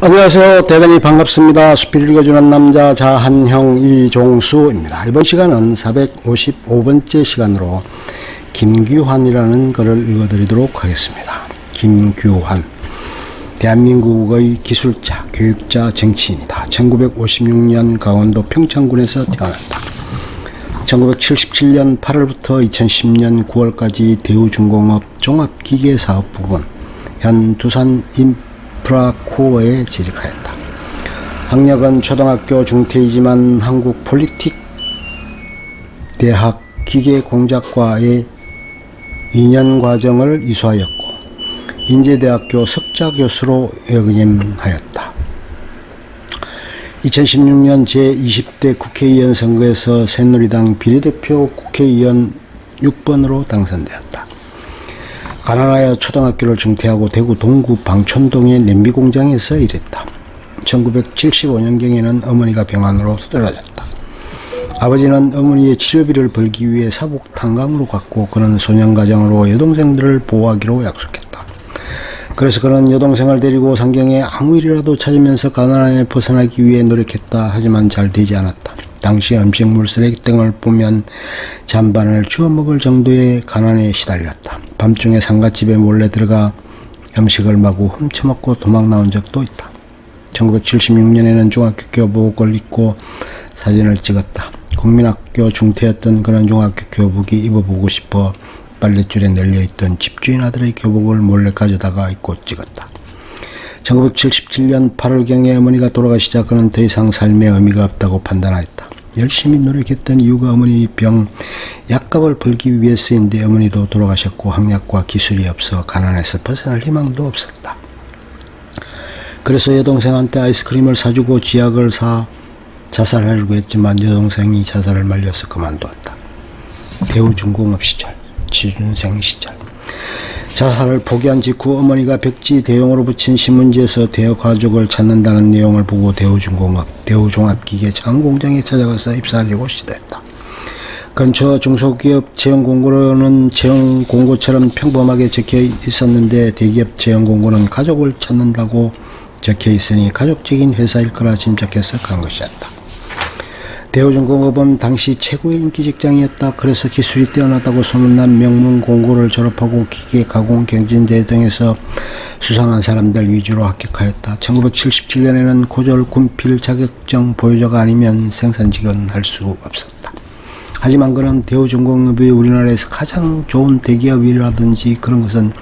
안녕하세요. 대단히 반갑습니다. 수필 읽어주는 남자 자한형 이종수입니다. 이번 시간은 455번째 시간으로 김규환이라는 글을 읽어드리도록 하겠습니다. 김규환, 대한민국의 기술자, 교육자, 정치인이다. 1956년 강원도 평창군에서 태어났다. 1977년 8월부터 2010년 9월까지 대우중공업 종합기계사업부분, 현 두산 인프라코어에 재직하였다. 학력은 초등학교 중퇴이지만 한국 폴리틱 대학 기계공작과의 2년 과정을 이수하였고 인제대학교 석좌교수로 역임하였다. 2016년 제20대 국회의원 선거에서 새누리당 비례대표 국회의원 6번으로 당선되었다. 가난하여 초등학교를 중퇴하고 대구 동구 방촌동의 냄비공장에서 일했다. 1975년경에는 어머니가 병환으로 쓰러졌다. 아버지는 어머니의 치료비를 벌기 위해 사북 탄광으로 갔고 그는 소년가정으로 여동생들을 보호하기로 약속했다. 그래서 그는 여동생을 데리고 상경에 아무 일이라도 찾으면서 가난에 벗어나기 위해 노력했다. 하지만 잘 되지 않았다. 당시 음식물 쓰레기 등을 보면 잔반을 주워 먹을 정도의 가난에 시달렸다. 밤중에 상갓집에 몰래 들어가 음식을 마구 훔쳐먹고 도망 나온 적도 있다. 1976년에는 중학교 교복을 입고 사진을 찍었다. 국민학교 중퇴였던 그런 중학교 교복이 입어보고 싶어 빨랫줄에 널려있던 집주인 아들의 교복을 몰래 가져다가 입고 찍었다. 1977년 8월경에 어머니가 돌아가시자 그는 더 이상 삶에 의미가 없다고 판단하였다. 열심히 노력했던 이유가 어머니 병 약값을 벌기 위해서인데 어머니도 돌아가셨고 학력과 기술이 없어 가난에서 벗어날 희망도 없었다. 그래서 여동생한테 아이스크림을 사주고 쥐약을 사 자살하려고 했지만 여동생이 자살을 말려서 그만두었다. 대우중공업 시절, 취준생 시절 자살을 포기한 직후 어머니가 백지 대용으로 붙인 신문지에서 대여가족을 찾는다는 내용을 보고 대우중공업, 대우종합기계 창공장에 찾아가서 입사하려고 시도했다. 근처 중소기업 채용공고로는 채용공고처럼 평범하게 적혀 있었는데 대기업 채용공고는 가족을 찾는다고 적혀 있으니 가족적인 회사일 거라 짐작해서 간 것이었다. 대우중공업은 당시 최고의 인기 직장이었다. 그래서 기술이 뛰어나다고 소문난 명문 공고를 졸업하고 기계 가공 경진대회 등에서 수상한 사람들 위주로 합격하였다. 1977년에는 고졸 군필 자격증 보유자가 아니면 생산직은 할 수 없었다. 하지만 그는 대우중공업이 우리나라에서 가장 좋은 대기업이라든지 그런 것은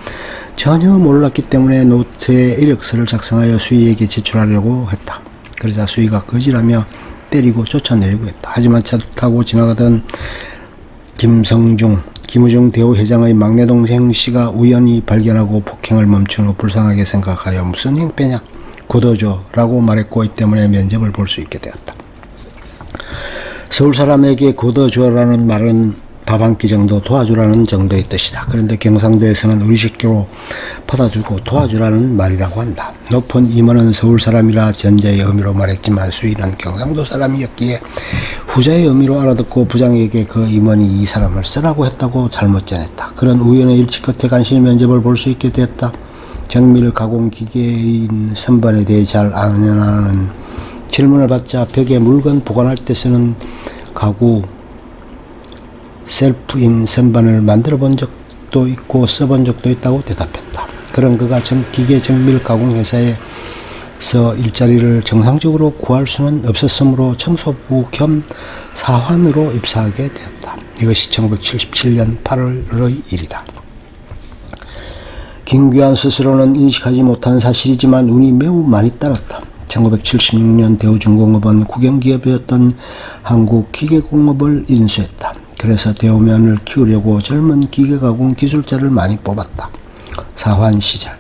전혀 몰랐기 때문에 노트에 이력서를 작성하여 수의에게 제출하려고 했다. 그러자 수의가 거지라며 때리고 쫓아내려고 했다. 하지만 차 타고 지나가던 김우중 대우회장의 막내 동생 씨가 우연히 발견하고 폭행을 멈춘 후 불쌍하게 생각하여 무슨 행패냐 굳어줘 라고 말했고 이 때문에 면접을 볼 수 있게 되었다. 서울 사람에게 굳어줘라는 말은 밥 한 끼 정도 도와주라는 정도의 뜻이다. 그런데 경상도에서는 우리식으로 받아주고 도와주라는 말이라고 한다. 높은 임원은 서울 사람이라 전자의 의미로 말했지만 수인은 경상도 사람이었기에 후자의 의미로 알아듣고 부장에게 그 임원이 이 사람을 쓰라고 했다고 잘못 전했다. 그런 우연의 일치 끝에 간신히 면접을 볼 수 있게 되었다. 정밀 가공기계인 선반에 대해 잘 아느냐는 질문을 받자 벽에 물건 보관할 때 쓰는 가구 셀프인 선반을 만들어 본 적도 있고 써본 적도 있다고 대답했다. 그런 그가 기계 정밀 가공 회사에서 일자리를 정상적으로 구할 수는 없었으므로 청소부 겸 사환으로 입사하게 되었다. 이것이 1977년 8월의 일이다. 김규환 스스로는 인식하지 못한 사실이지만 운이 매우 많이 따랐다. 1976년 대우중공업은 국영기업이었던 한국기계공업을 인수했다. 그래서 대우면을 키우려고 젊은 기계가공 기술자를 많이 뽑았다. 사환 시절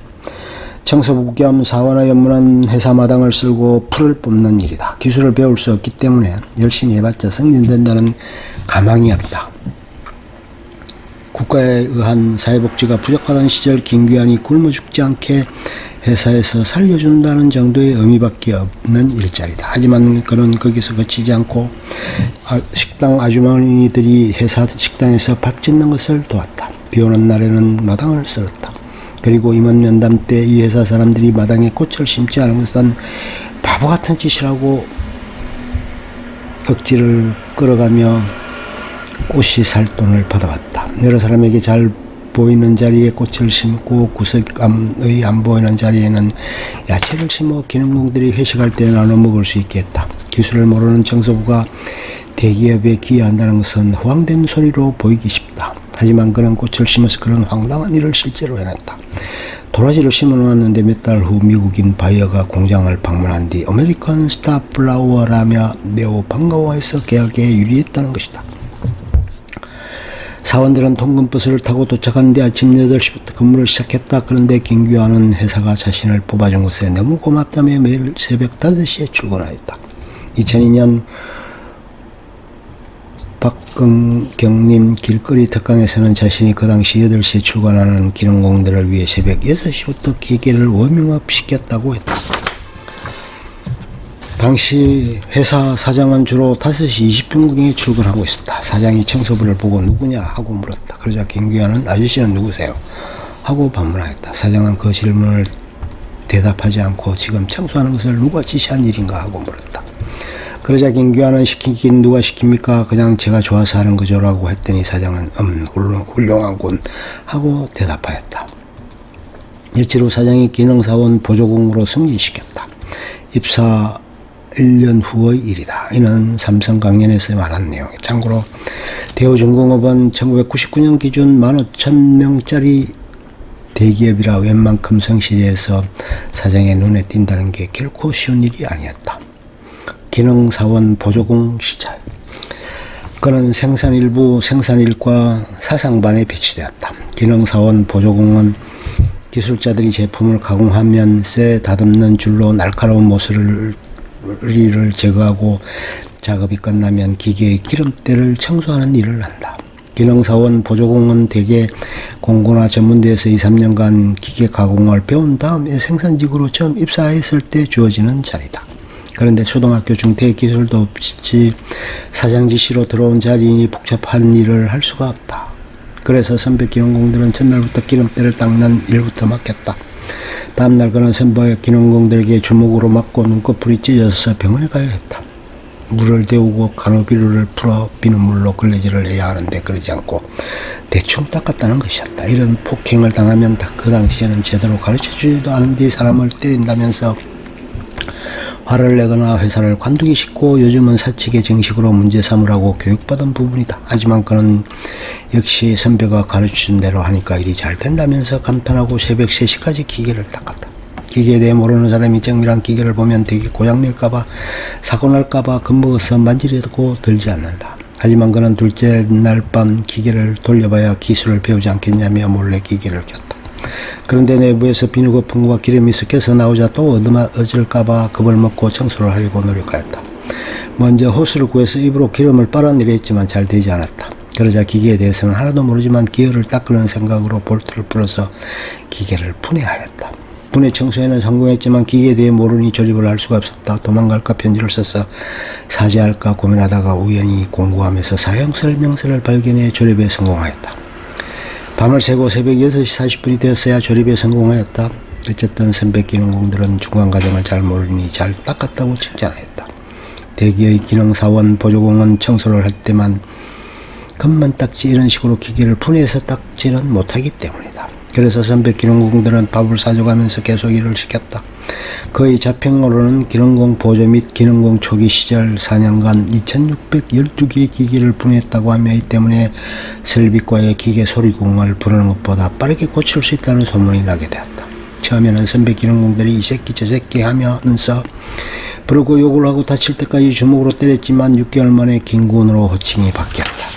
청소부 겸 사원의 업무는 회사 마당을 쓸고 풀을 뽑는 일이다. 기술을 배울 수 없기 때문에 열심히 해봤자 승진된다는 가망이 없다. 국가에 의한 사회복지가 부족하던 시절 김규환이 굶어 죽지 않게 회사에서 살려준다는 정도의 의미밖에 없는 일자리다. 하지만 그는 거기서 그치지 않고 식당 아주머니들이 회사 식당에서 밥 짓는 것을 도왔다. 비오는 날에는 마당을 쓸었다. 그리고 임원 면담 때 이 회사 사람들이 마당에 꽃을 심지 않은 것은 바보 같은 짓이라고 억지를 끌어가며 꽃이 살 돈을 받아왔다. 여러 사람에게 잘 보이는 자리에 꽃을 심고 구석의 안 보이는 자리에는 야채를 심어 기능공들이 회식할 때 나눠 먹을 수 있게 했다. 기술을 모르는 청소부가 대기업에 기여한다는 것은 허황된 소리로 보이기 쉽다. 하지만 그는 꽃을 심어서 그런 황당한 일을 실제로 해냈다. 도라지를 심어놓았는데 몇 달 후 미국인 바이어가 공장을 방문한 뒤 아메리칸 스타 플라워라며 매우 반가워해서 계약에 유리했다는 것이다. 사원들은 통근버스를 타고 도착하는데 아침 8시부터 근무를 시작했다. 그런데 김규환은 회사가 자신을 뽑아준 것에 너무 고맙다며 매일 새벽 5시에 출근하였다. 2002년 박근경님 길거리 특강에서는 자신이 그 당시 8시에 출근하는 기능공들을 위해 새벽 6시부터 기계를 워밍업 시켰다고 했다. 당시 회사 사장은 주로 5시 20분경에 출근하고 있었다. 사장이 청소부를 보고 누구냐 하고 물었다. 그러자 김규환은 아저씨는 누구세요? 하고 반문하였다. 사장은 그 질문을 대답하지 않고 지금 청소하는 것을 누가 지시한 일인가 하고 물었다. 그러자 김규환은 시키긴 누가 시킵니까? 그냥 제가 좋아서 하는 거죠 라고 했더니 사장은 훌륭하군 하고 대답하였다. 며칠 후 사장이 기능사원 보조공으로 승진시켰다. 입사 1년 후의 일이다. 이는 삼성 강연에서 말한 내용이다. 참고로 대우중공업은 1999년 기준 15,000명짜리 대기업이라 웬만큼 성실해서 사장의 눈에 띈다는 게 결코 쉬운 일이 아니었다. 기능사원 보조공 시절 그는 생산일부 생산일과 사상반에 배치되었다. 기능사원 보조공은 기술자들이 제품을 가공하면 쇠 다듬는 줄로 날카로운 모서리를 제거하고 작업이 끝나면 기계의 기름때를 청소하는 일을 한다. 기능사원 보조공은 대개 공고나 전문대에서 2~3년간 기계 가공을 배운 다음에 생산직으로 처음 입사했을 때 주어지는 자리다. 그런데 초등학교 중퇴 기술도 없이 사장 지시로 들어온 자리이니 복잡한 일을 할 수가 없다. 그래서 선배 기능공들은 전날부터 기름때를 닦는 일부터 맡겼다. 다음날 그는 선배 기능공들에게 주먹으로 맞고 눈꺼풀이 찢어져서 병원에 가야 했다. 물을 데우고 간호비누를 풀어 비눗물로 걸레질을 해야 하는데 그러지 않고 대충 닦았다는 것이었다. 이런 폭행을 당하면 그 당시에는 제대로 가르쳐주지도 않은 뒤 사람을 때린다면서 화를 내거나 회사를 관두기 쉽고 요즘은 사측의 정식으로 문제 삼으라고 교육받은 부분이다. 하지만 그는 역시 선배가 가르쳐준 대로 하니까 일이 잘 된다면서 간편하고 새벽 3시까지 기계를 닦았다. 기계에 대해 모르는 사람이 정밀한 기계를 보면 되게 고장낼까봐 사고날까봐 겁먹어서 만지려고 들지 않는다. 하지만 그는 둘째 날 밤 기계를 돌려봐야 기술을 배우지 않겠냐며 몰래 기계를 켰다. 그런데 내부에서 비누 거품과 기름이 섞여서 나오자 또 얻을까봐 겁을 먹고 청소를 하려고 노력하였다. 먼저 호스를 구해서 입으로 기름을 빨아내려 했지만 잘 되지 않았다. 그러자 기계에 대해서는 하나도 모르지만 기어를 닦으려는 생각으로 볼트를 풀어서 기계를 분해하였다. 분해 청소에는 성공했지만 기계에 대해 모르니 조립을 할 수가 없었다. 도망갈까 편지를 써서 사죄할까 고민하다가 우연히 공부하면서 사용설명서를 발견해 조립에 성공하였다. 밤을 새고 새벽 6시 40분이 되었어야 조립에 성공하였다. 어쨌든 선배 기능공들은 중간 과정을 잘 모르니 잘 닦았다고 칭찬하였다. 대기의 기능사원 보조공은 청소를 할 때만 겉만 닦지 이런 식으로 기계를 분해해서 닦지는 못하기 때문이다. 그래서 선배 기능공들은 밥을 사줘가면서 계속 일을 시켰다. 그의 자평으로는 기능공 보조 및 기능공 초기 시절 4년간 2612개의 기계를 분해했다고 하며 이 때문에 설비과의 기계 소리공을 부르는 것보다 빠르게 고칠 수 있다는 소문이 나게 되었다. 처음에는 선배 기능공들이 이 새끼 저 새끼 하면서 부르고 욕을 하고 다칠 때까지 주먹으로 때렸지만 6개월 만에 김군으로 호칭이 바뀌었다.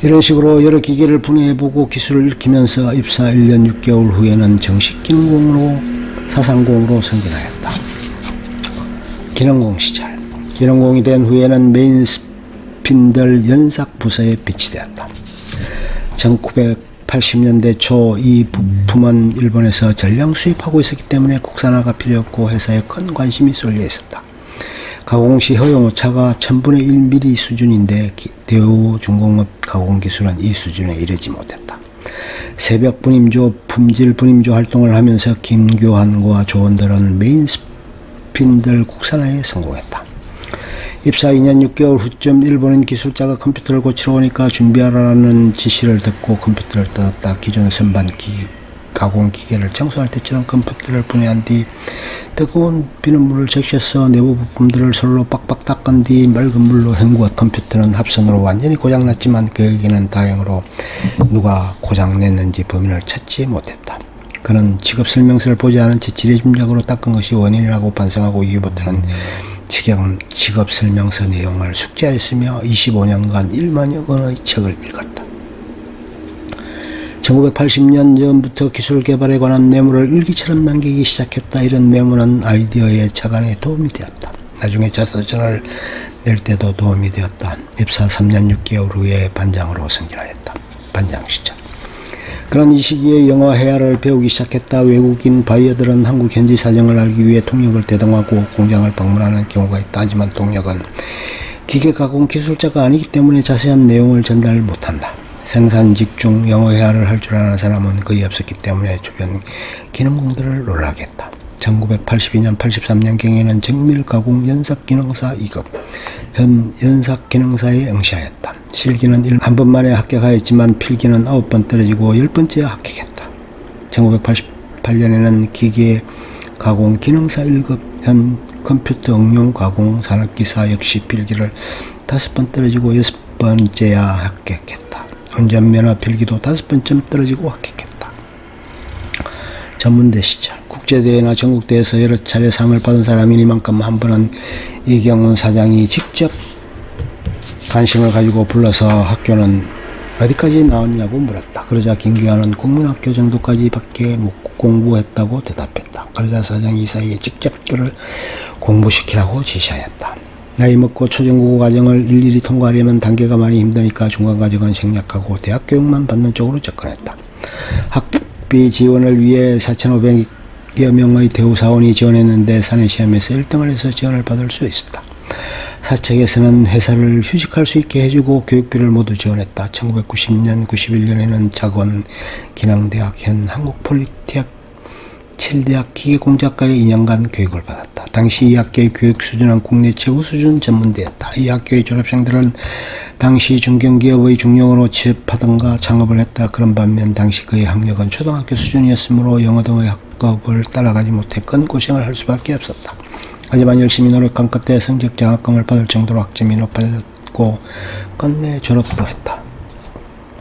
이런 식으로 여러 기계를 분해해보고 기술을 익히면서 입사 1년 6개월 후에는 정식 기능공으로 사상공으로 승진하였다. 기능공 시절 기능공이 된 후에는 메인 스핀들 연삭 부서에 배치되었다. 1980년대 초 이 부품은 일본에서 전량 수입하고 있었기 때문에 국산화가 필요했고 회사에 큰 관심이 쏠려 있었다. 가공시 허용오차가 1000분의 1mm 수준인데 대우중공업 가공기술은 이 수준에 이르지 못했다. 새벽 분임조, 품질 분임조 활동을 하면서 김규환과 조원들은 메인스핀들 국산화에 성공했다. 입사 2년 6개월 후쯤 일본인 기술자가 컴퓨터를 고치러 오니까 준비하라는 지시를 듣고 컴퓨터를 뜯었다. 기존 선반 가공기계를 청소할 때처럼 컴퓨터를 분해한 뒤 뜨거운 비눗물을 적셔서 내부 부품들을 솔로 빡빡 닦은 뒤 맑은 물로 헹구어 컴퓨터는 합선으로 완전히 고장났지만 그에게는 다행으로 누가 고장냈는지 범인을 찾지 못했다. 그는 직업설명서를 보지 않은 채 지레짐작으로 닦은 것이 원인이라고 반성하고 이후부터는 직업설명서 내용을 숙지하였으며 25년간 1만여 권의 책을 읽었다. 1980년 전부터 기술 개발에 관한 메모를 일기처럼 남기기 시작했다. 이런 메모는 아이디어의 착안에 도움이 되었다. 나중에 자서전을 낼 때도 도움이 되었다. 입사 3년 6개월 후에 반장으로 승진하였다. 반장 시절. 그런 이 시기에 영어 회화를 배우기 시작했다. 외국인 바이어들은 한국 현지 사정을 알기 위해 통역을 대동하고 공장을 방문하는 경우가 있다. 하지만 통역은 기계 가공 기술자가 아니기 때문에 자세한 내용을 전달 못한다. 생산직 중 영어 회화를 할 줄 아는 사람은 거의 없었기 때문에 주변 기능공들을 놀라겠다. 1982년 83년경에는 정밀 가공 연삭기능사 2급, 현 연삭기능사에 응시하였다. 실기는 한 번 만에 합격하였지만 필기는 9번 떨어지고 10번째 합격했다. 1988년에는 기계 가공 기능사 1급, 현 컴퓨터 응용 가공 산업기사 역시 필기를 5번 떨어지고 6번째야 합격했다. 운전면허 필기도 5번쯤 떨어지고 합격했다. 전문대 시절 국제대회나 전국대회에서 여러 차례 상을 받은 사람이니만큼 한 번은 이경훈 사장이 직접 관심을 가지고 불러서 학교는 어디까지 나왔냐고 물었다. 그러자 김규환은 국민학교 정도까지 밖에 못 공부했다고 대답했다. 그러자 사장이 이 사이에 직접 그를 공부시키라고 지시하였다. 나이 먹고 초중고 과정을 일일이 통과하려면 단계가 많이 힘드니까 중간 과정은 생략하고 대학 교육만 받는 쪽으로 접근했다. 학비 지원을 위해 4,500여 명의 대우 사원이 지원했는데 사내시험에서 1등을 해서 지원을 받을 수 있었다. 사측에서는 회사를 휴직할 수 있게 해주고 교육비를 모두 지원했다. 1990년, 91년에는 작원 기능대학 현 한국폴리테크 7대학 기계공작과의 2년간 교육을 받았다. 당시 이 학교의 교육 수준은 국내 최고 수준 전문대였다. 이 학교의 졸업생들은 당시 중견기업의 중용으로 취업하던가 창업을 했다. 그런 반면 당시 그의 학력은 초등학교 수준이었으므로 영어 등의 학급을 따라가지 못해 큰 고생을 할 수밖에 없었다. 하지만 열심히 노력한 끝에 성적 장학금을 받을 정도로 학점이 높아졌고 끝내 졸업도 했다.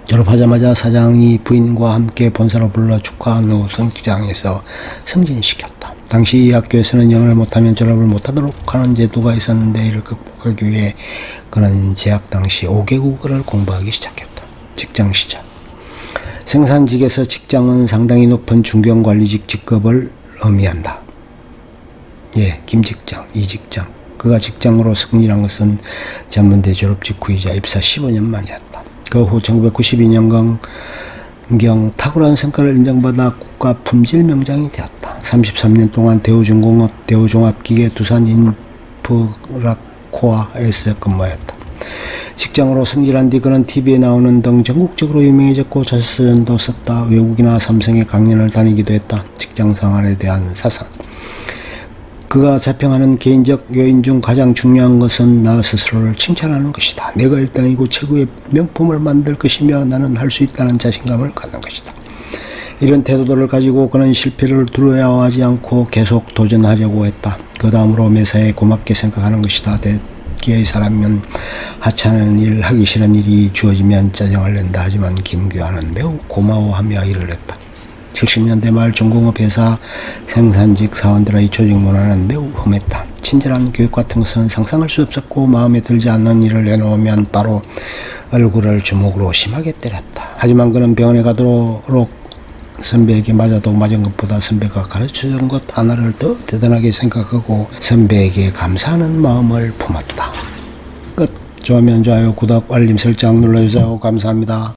졸업하자마자 사장이 부인과 함께 본사로 불러 축하한 후 성장에서 승진시켰다. 당시 이 학교에서는 영어를 못하면 졸업을 못하도록 하는 제도가 있었는데 이를 극복하기 위해 그는 재학 당시 5개국어를 공부하기 시작했다. 직장 시절. 생산직에서 직장은 상당히 높은 중견관리직 직급을 의미한다. 예, 김직장, 이직장. 그가 직장으로 승진한 것은 전문대 졸업 직후이자 입사 15년 만이었다. 그 후 1992년경 탁월한 성과를 인정받아 국가 품질 명장이 되었다. 33년 동안 대우중공업, 대우종합기계, 두산 인프라코아에서 근무했다. 직장으로 승진한 뒤 그는 TV에 나오는 등 전국적으로 유명해졌고 자서전도 썼다. 외국이나 삼성의 강연을 다니기도 했다. 직장 생활에 대한 사상. 그가 자평하는 개인적 요인 중 가장 중요한 것은 나 스스로를 칭찬하는 것이다. 내가 1등이고 최고의 명품을 만들 것이며 나는 할 수 있다는 자신감을 갖는 것이다. 이런 태도를 가지고 그는 실패를 두려워하지 않고 계속 도전하려고 했다. 그 다음으로 매사에 고맙게 생각하는 것이다. 대개의 사람은 하찮은 일, 하기 싫은 일이 주어지면 짜증을 낸다. 하지만 김규환은 매우 고마워하며 일을 했다. 70년대 말 중공업 회사 생산직 사원들의 조직 문화는 매우 험했다. 친절한 교육 같은 것은 상상할 수 없었고 마음에 들지 않는 일을 해놓으면 바로 얼굴을 주먹으로 심하게 때렸다. 하지만 그는 병원에 가도록 선배에게 맞아도 맞은 것보다 선배가 가르쳐준 것 하나를 더 대단하게 생각하고 선배에게 감사하는 마음을 품었다. 끝. 좋아하면 좋아요, 구독, 알림 설정 눌러주세요. 감사합니다.